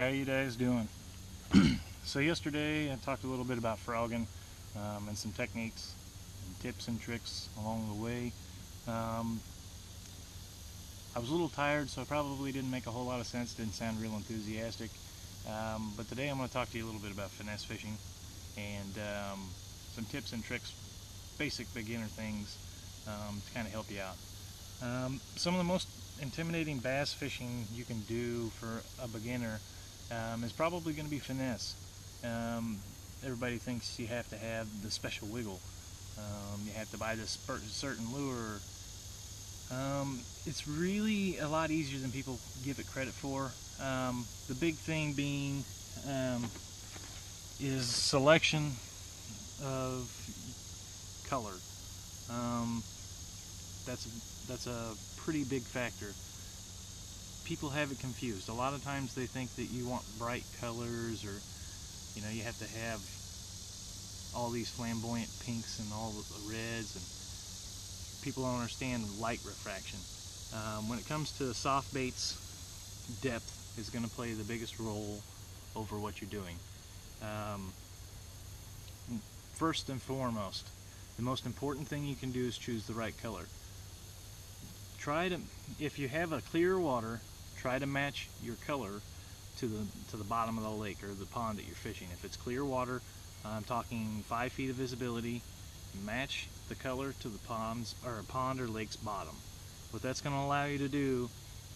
How you guys doing? So yesterday I talked a little bit about frogging and some techniques and tips and tricks along the way. Um, I was a little tired, so I probably didn't make a whole lot of sense, didn't sound real enthusiastic. But today I'm going to talk to you a little bit about finesse fishing and some tips and tricks, basic beginner things to kind of help you out. Some of the most intimidating bass fishing you can do for a beginner is probably going to be finesse. Everybody thinks you have to have the special wiggle. You have to buy this certain lure. It's really a lot easier than people give it credit for. The big thing being is selection of color. That's a pretty big factor. People have it confused. A lot of times they think that you want bright colors, or you have to have all these flamboyant pinks and all the reds, and people don't understand light refraction. When it comes to soft baits, depth is going to play the biggest role over what you're doing. First and foremost, the most important thing you can do is choose the right color. If you have a clear water, try to match your color to the bottom of the lake or the pond that you're fishing. If it's clear water, I'm talking 5 feet of visibility, match the color to the pond or lake's bottom. What that's going to allow you to do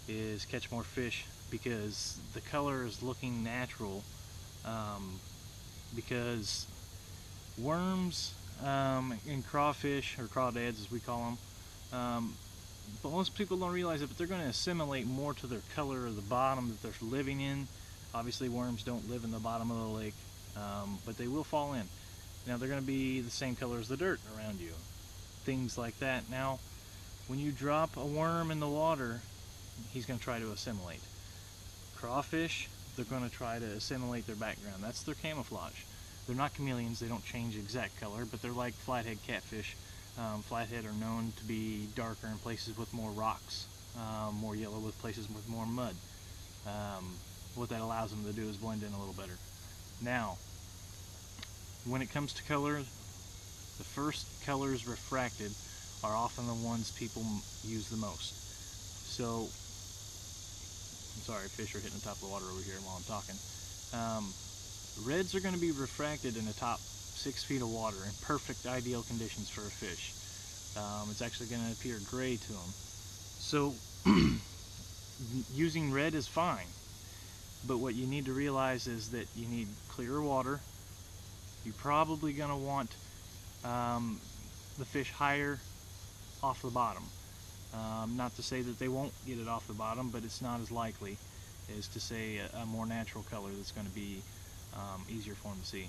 is catch more fish, because the color is looking natural. Because worms and crawfish, or crawdads as we call them, but most people don't realize it, but they're going to assimilate more to their color of the bottom that they're living in. Obviously worms don't live in the bottom of the lake, but they will fall in. Now they're going to be the same color as the dirt around you, things like that. Now when you drop a worm in the water, he's going to try to assimilate. Crawfish, they're going to try to assimilate their background. That's their camouflage. They're not chameleons, they don't change exact color, but they're like flathead catfish. Flathead are known to be darker in places with more rocks, more yellow with places with more mud. What that allows them to do is blend in a little better. Now, when it comes to color, the first colors refracted are often the ones people use the most. So, I'm sorry, fish are hitting the top of the water over here while I'm talking. Reds are going to be refracted in the top 6 feet of water in perfect ideal conditions for a fish. It's actually going to appear gray to them. So using red is fine, but what you need to realize is that you need clear water. You're probably going to want the fish higher off the bottom. Not to say that they won't get it off the bottom, but it's not as likely as to say a more natural color that's going to be easier for them to see.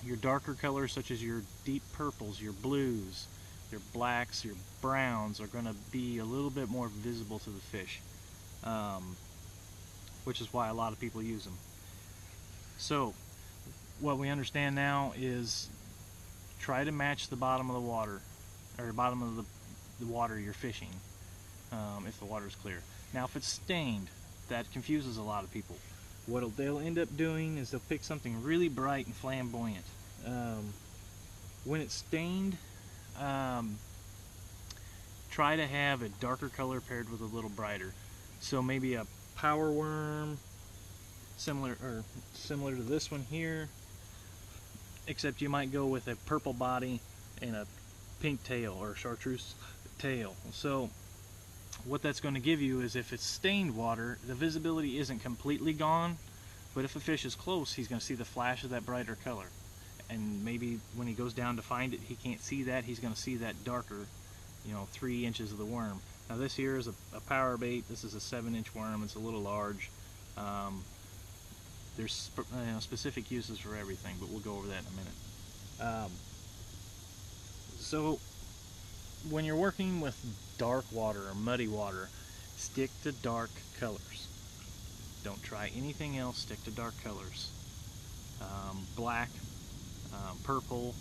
Your darker colors, such as your deep purples, your blues, your blacks, your browns, are going to be a little bit more visible to the fish, which is why a lot of people use them. So what we understand now is try to match the bottom of the water, or bottom of the water you're fishing, if the water is clear. Now if it's stained, that confuses a lot of people. What they'll end up doing is they'll pick something really bright and flamboyant. When it's stained, try to have a darker color paired with a little brighter. So maybe a power worm, similar to this one here, except you might go with a purple body and a pink tail, or chartreuse tail. So what that's going to give you is, if it's stained water, the visibility isn't completely gone, but if a fish is close, he's going to see the flash of that brighter color, and maybe when he goes down to find it, he can't see that. He's going to see that darker, 3 inches of the worm. Now this here is a power bait. This is a 7-inch worm. It's a little large. There's specific uses for everything, but we'll go over that in a minute. So when you're working with dark water or muddy water, stick to dark colors. Don't try anything else, stick to dark colors. Black, purple,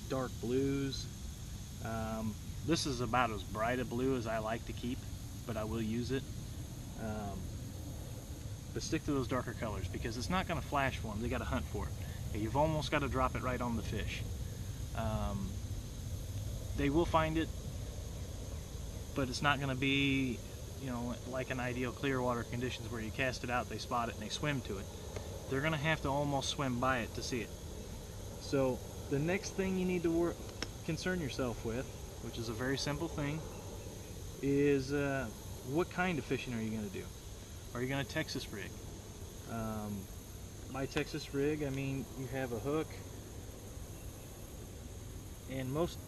dark blues. This is about as bright a blue as I like to keep, but I will use it. but stick to those darker colors because it's not going to flash for them. They got to hunt for it. You've almost got to drop it right on the fish. They will find it, but it's not going to be, you know, like an ideal clear water conditions where you cast it out, they spot it, and they swim to it. They're going to have to almost swim by it to see it. So the next thing you need to concern yourself with, which is a very simple thing, is what kind of fishing are you going to do? Are you going to Texas rig? By Texas rig, I mean you have a hook, and most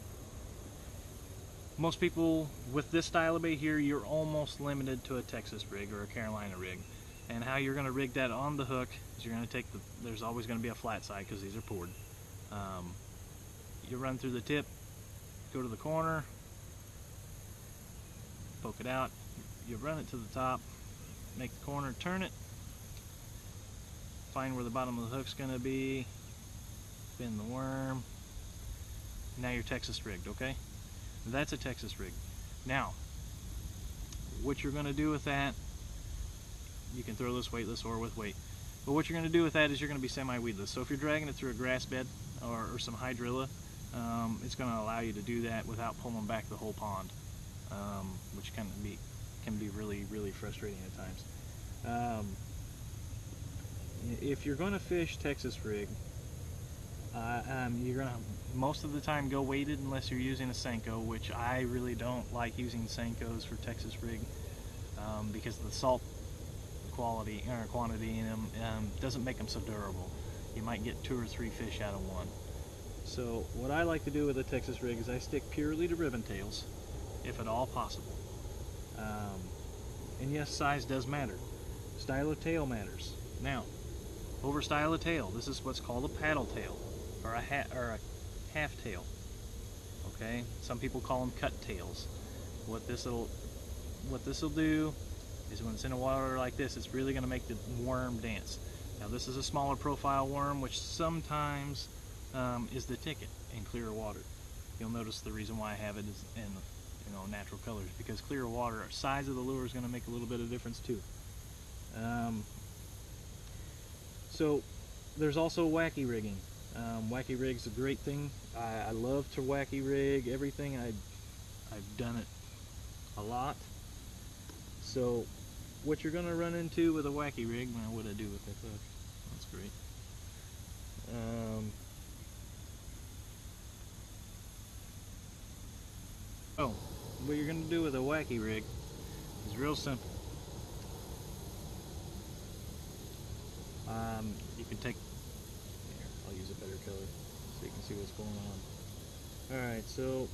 people with this style of bait here, you're almost limited to a Texas rig or a Carolina rig. And how you're going to rig that on the hook is you're going to take there's always going to be a flat side because these are poured. You run through the tip, go to the corner, poke it out, you run it to the top, make the corner, turn it, find where the bottom of the hook's going to be, spin the worm. Now you're Texas rigged, okay? That's a Texas rig. Now, what you're going to do with that, you can throw this weightless or with weight. But what you're going to do with that is you're going to be semi-weedless. So if you're dragging it through a grass bed or some hydrilla, it's going to allow you to do that without pulling back the whole pond, which can be really, really frustrating at times. If you're going to fish Texas rig, you're going to most of the time go weighted unless you're using a Senko, which I really don't like using Senkos for Texas rig because the salt quality or quantity in them doesn't make them so durable. You might get 2 or 3 fish out of one. So what I like to do with a Texas rig is I stick purely to ribbon tails, if at all possible. And yes, size does matter. Style of tail matters. Now, over style of tail, this is what's called a paddle tail or a half tail. Okay, some people call them cut tails. What this will do is when it's in a water like this, it's really going to make the worm dance. Now this is a smaller profile worm, which sometimes is the ticket in clear water. You'll notice the reason why I have it is in natural colors, because clear water, size of the lure is going to make a little bit of difference too. So there's also wacky rigging. Wacky rig's a great thing. I love to wacky rig everything. I've done it a lot. So what you're going to run into with a wacky rig, now what I do with that hook, that's great. What you're going to do with a wacky rig is real simple. You can take, here, I'll use a better color so you can see what's going on. Alright, so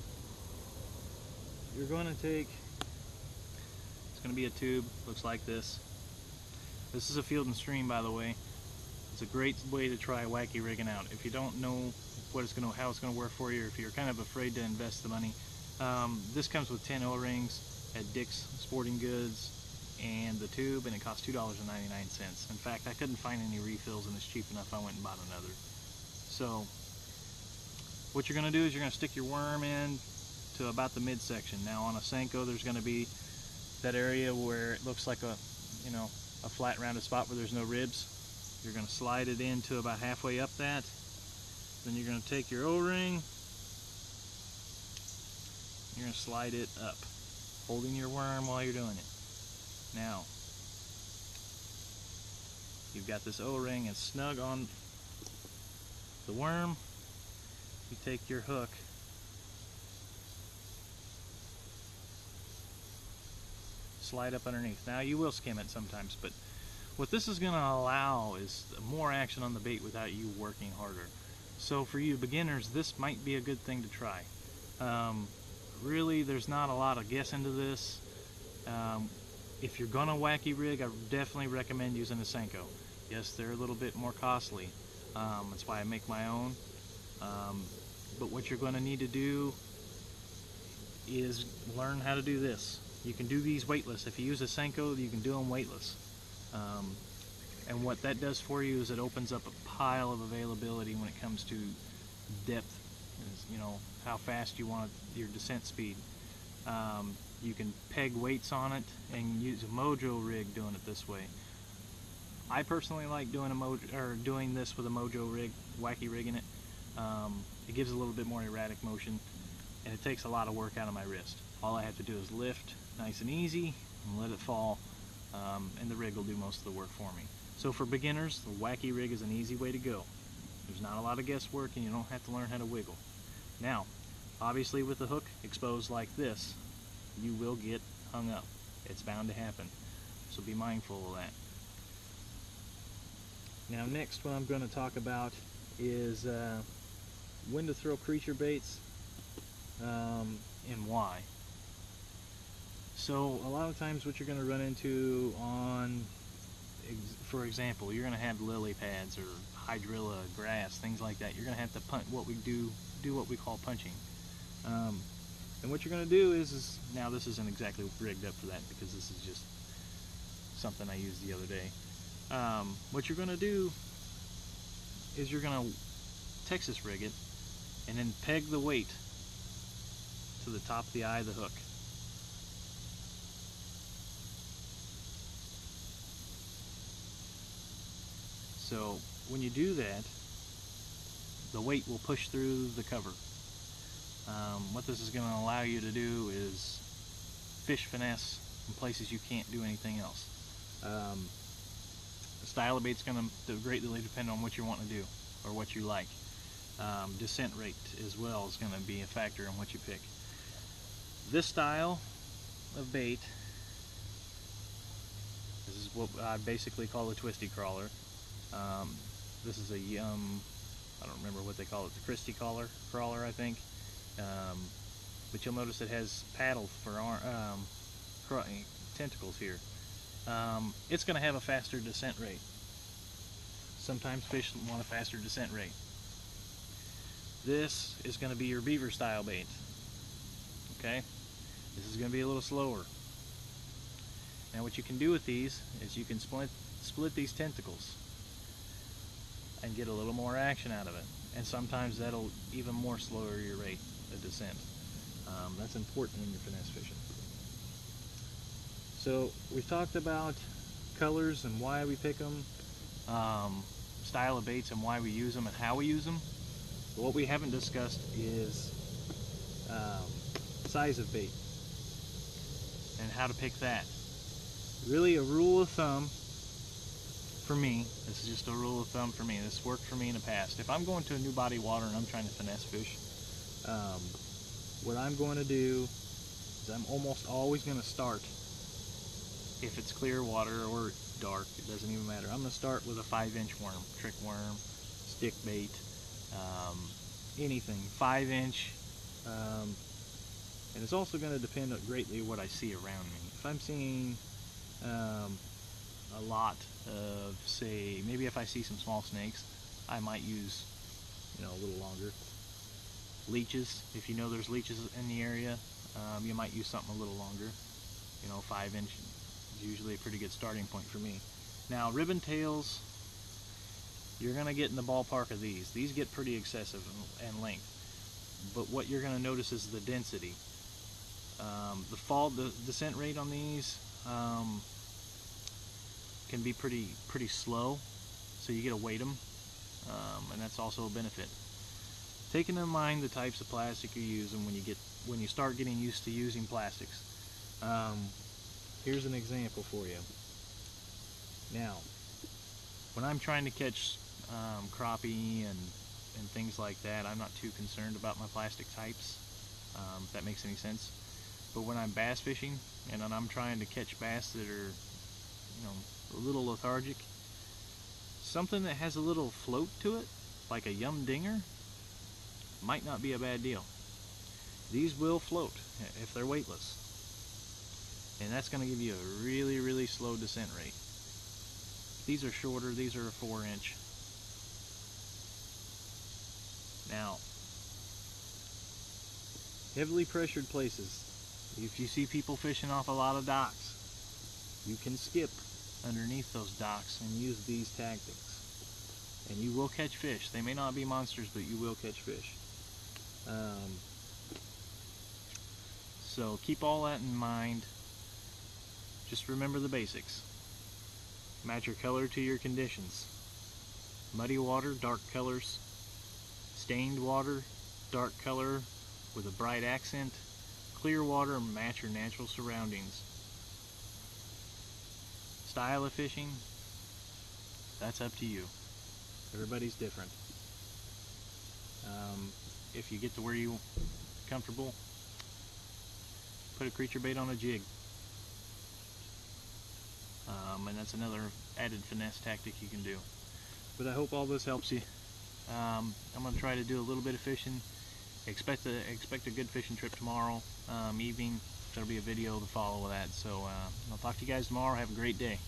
you're going to take, it's going to be a tube, looks like this. This is a Field and Stream, by the way. It's a great way to try wacky rigging out. If you don't know how it's going to work for you, or if you're kind of afraid to invest the money, this comes with 10 O-rings at Dick's Sporting Goods and the tube, and it costs $2.99. In fact, I couldn't find any refills, and it's cheap enough I went and bought another. So what you're going to do is you're going to stick your worm in to about the midsection. Now on a Senko, there's going to be that area where it looks like a flat rounded spot where there's no ribs. You're going to slide it in to about halfway up that. Then you're going to take your O-ring, you're going to slide it up, holding your worm while you're doing it. Now, you've got this O-ring and snug on the worm. You take your hook, slide up underneath. Now you will skim it sometimes, but what this is going to allow is more action on the bait without you working harder. So for you beginners, this might be a good thing to try. Really, there's not a lot of guess into this. If you're gonna wacky rig, I definitely recommend using a Senko. Yes, they're a little bit more costly. That's why I make my own. But what you're gonna need to do is learn how to do this. You can do these weightless. If you use a Senko, you can do them weightless. And what that does for you is it opens up a pile of availability when it comes to depth, how fast you want your descent speed. You can peg weights on it and use a mojo rig doing it this way. I personally like doing this with a Mojo rig, Wacky Rig in it. It gives a little bit more erratic motion, and it takes a lot of work out of my wrist. All I have to do is lift nice and easy and let it fall, and the rig will do most of the work for me. So for beginners, the Wacky Rig is an easy way to go. There's not a lot of guesswork, and you don't have to learn how to wiggle. Now, obviously with the hook exposed like this, you will get hung up. It's bound to happen, so be mindful of that. Now next, what I'm going to talk about is when to throw creature baits and why. So a lot of times what you're going to run into on, for example, you're going to have lily pads or hydrilla, grass, things like that. You're going to have to punt what we do what we call punching. And what you're going to do is now this isn't exactly rigged up for that because this is just something I used the other day. What you're going to do is you're going to Texas rig it and then peg the weight to the top of the eye of the hook. So when you do that, the weight will push through the cover. What this is going to allow you to do is fish finesse in places you can't do anything else. The style of bait's going to greatly depend on what you want to do or what you like. Descent rate as well is going to be a factor in what you pick. This style of bait, this is what I basically call a twisty crawler. This is a I don't remember what they call it, the Christie crawler I think. But you'll notice it has paddles for tentacles here. It's going to have a faster descent rate. Sometimes fish want a faster descent rate. This is going to be your beaver style bait. Okay? This is going to be a little slower. Now what you can do with these is you can split these tentacles and get a little more action out of it. And sometimes that'll even more slower your rate of descent. That's important when you're finesse fishing. So we've talked about colors and why we pick them, style of baits and why we use them and how we use them. But what we haven't discussed is size of bait and how to pick that. Really a rule of thumb for me, this is just a rule of thumb for me, this worked for me in the past. If I'm going to a new body of water and I'm trying to finesse fish, what I'm going to do is I'm almost always going to start, if it's clear water or dark, it doesn't even matter, I'm going to start with a 5-inch worm, trick worm, stick bait, anything, 5-inch, and it's also going to depend greatly on what I see around me. If I'm seeing a lot of, say, maybe if I see some small snakes, I might use, a little longer. Leeches, if you know there's leeches in the area, you might use something a little longer. 5-inch is usually a pretty good starting point for me. Now, ribbon tails, you're going to get in the ballpark of these. These get pretty excessive in length, but what you're going to notice is the density. The descent rate on these can be pretty slow, so you get to weight them, and that's also a benefit. Taking in mind the types of plastic you're using when you start getting used to using plastics. Here's an example for you. Now, when I'm trying to catch crappie and things like that, I'm not too concerned about my plastic types, if that makes any sense. But when I'm bass fishing and I'm trying to catch bass that are, a little lethargic, something that has a little float to it, like a yum dinger, might not be a bad deal. These will float if they're weightless, and that's going to give you a really slow descent rate. These are shorter, these are a 4-inch. Now, heavily pressured places, if you see people fishing off a lot of docks, you can skip underneath those docks and use these tactics, and you will catch fish. They may not be monsters, but you will catch fish. So keep all that in mind. Just remember the basics. Match your color to your conditions. Muddy water, dark colors. Stained water, dark color with a bright accent. Clear water, match your natural surroundings. Style of fishing, that's up to you. Everybody's different. If you get to where you're comfortable, put a creature bait on a jig. And that's another added finesse tactic you can do. But I hope all this helps you. I'm going to try to do a little bit of fishing. Expect a good fishing trip tomorrow evening. There'll be a video to follow with that. So I'll talk to you guys tomorrow. Have a great day.